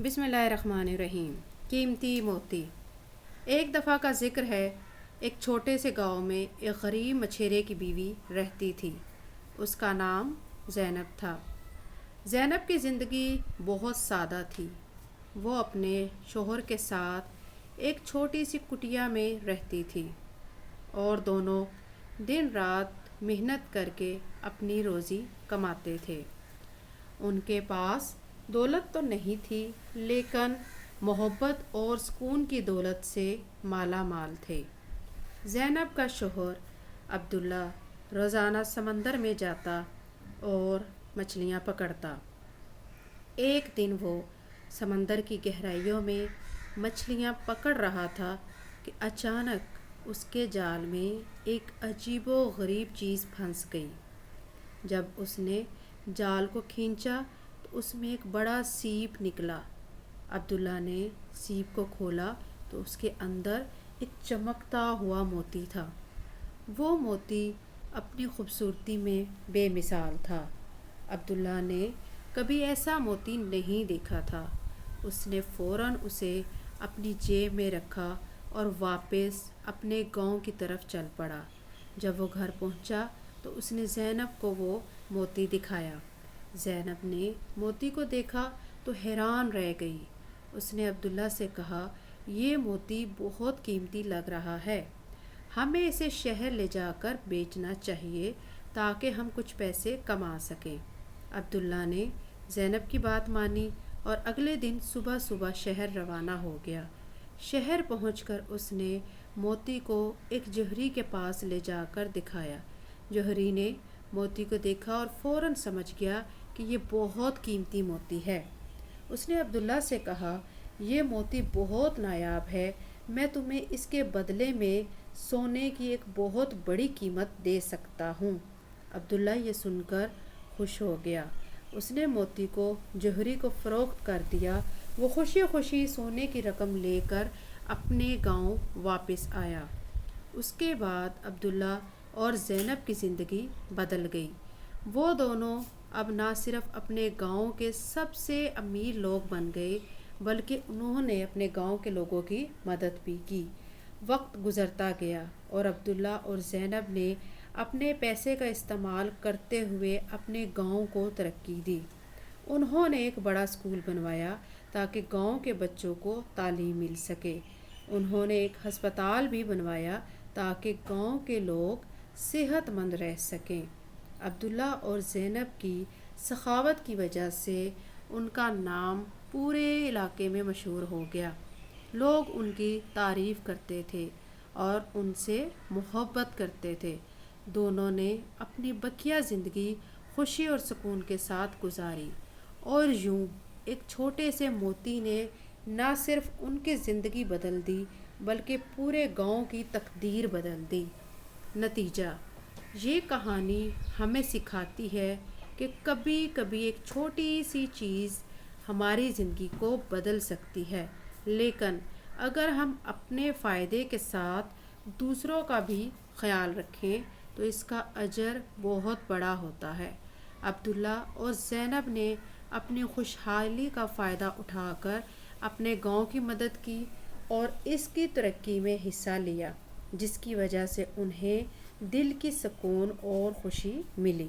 بسم اللہ الرحمن الرحیم۔ قیمتی موتی۔ ایک دفعہ کا ذکر ہے، ایک چھوٹے سے گاؤں میں ایک غریب مچھیرے کی بیوی رہتی تھی۔ اس کا نام زینب تھا۔ زینب کی زندگی بہت سادہ تھی۔ وہ اپنے شوہر کے ساتھ ایک چھوٹی سی کٹیا میں رہتی تھی اور دونوں دن رات محنت کر کے اپنی روزی کماتے تھے۔ ان کے پاس دولت تو نہیں تھی، لیکن محبت اور سکون کی دولت سے مالا مال تھے۔ زینب کا شوہر عبداللہ روزانہ سمندر میں جاتا اور مچھلیاں پکڑتا۔ ایک دن وہ سمندر کی گہرائیوں میں مچھلیاں پکڑ رہا تھا کہ اچانک اس کے جال میں ایک عجیب و غریب چیز پھنس گئی۔ جب اس نے جال کو کھینچا تو اس میں ایک بڑا سیپ نکلا۔ عبداللہ نے سیپ کو کھولا تو اس کے اندر ایک چمکتا ہوا موتی تھا۔ وہ موتی اپنی خوبصورتی میں بے مثال تھا۔ عبداللہ نے کبھی ایسا موتی نہیں دیکھا تھا۔ اس نے فوراً اسے اپنی جیب میں رکھا اور واپس اپنے گاؤں کی طرف چل پڑا۔ جب وہ گھر پہنچا تو اس نے زینب کو وہ موتی دکھایا۔ زینب نے موتی کو دیکھا تو حیران رہ گئی۔ اس نے عبداللہ سے کہا، یہ موتی بہت قیمتی لگ رہا ہے، ہمیں اسے شہر لے جا کر بیچنا چاہیے تاکہ ہم کچھ پیسے کما سکیں۔ عبداللہ نے زینب کی بات مانی اور اگلے دن صبح صبح شہر روانہ ہو گیا۔ شہر پہنچ کر اس نے موتی کو ایک جوہری کے پاس لے جا کر دکھایا۔ جوہری نے موتی کو دیکھا اور فوراً سمجھ گیا کہ یہ بہت قیمتی موتی ہے۔ اس نے عبداللہ سے کہا، یہ موتی بہت نایاب ہے، میں تمہیں اس کے بدلے میں سونے کی ایک بہت بڑی قیمت دے سکتا ہوں۔ عبداللہ یہ سن کر خوش ہو گیا۔ اس نے موتی کو جوہری کو فروخت کر دیا۔ وہ خوشی خوشی سونے کی رقم لے کر اپنے گاؤں واپس آیا۔ اس کے بعد عبداللہ اور زینب کی زندگی بدل گئی۔ وہ دونوں اب نہ صرف اپنے گاؤں کے سب سے امیر لوگ بن گئے بلکہ انہوں نے اپنے گاؤں کے لوگوں کی مدد بھی کی۔ وقت گزرتا گیا اور عبداللہ اور زینب نے اپنے پیسے کا استعمال کرتے ہوئے اپنے گاؤں کو ترقی دی۔ انہوں نے ایک بڑا اسکول بنوایا تاکہ گاؤں کے بچوں کو تعلیم مل سکے۔ انہوں نے ایک ہسپتال بھی بنوایا تاکہ گاؤں کے لوگ صحت مند رہ سکیں۔ عبداللہ اور زینب کی سخاوت کی وجہ سے ان کا نام پورے علاقے میں مشہور ہو گیا۔ لوگ ان کی تعریف کرتے تھے اور ان سے محبت کرتے تھے۔ دونوں نے اپنی بقیہ زندگی خوشی اور سکون کے ساتھ گزاری، اور یوں ایک چھوٹے سے موتی نے نہ صرف ان کی زندگی بدل دی بلکہ پورے گاؤں کی تقدیر بدل دی۔ نتیجہ: یہ کہانی ہمیں سکھاتی ہے کہ کبھی کبھی ایک چھوٹی سی چیز ہماری زندگی کو بدل سکتی ہے، لیکن اگر ہم اپنے فائدے کے ساتھ دوسروں کا بھی خیال رکھیں تو اس کا اجر بہت بڑا ہوتا ہے۔ عبداللہ اور زینب نے اپنی خوشحالی کا فائدہ اٹھا کر اپنے گاؤں کی مدد کی اور اس کی ترقی میں حصہ لیا، جس کی وجہ سے انہیں دل کی سکون اور خوشی ملی۔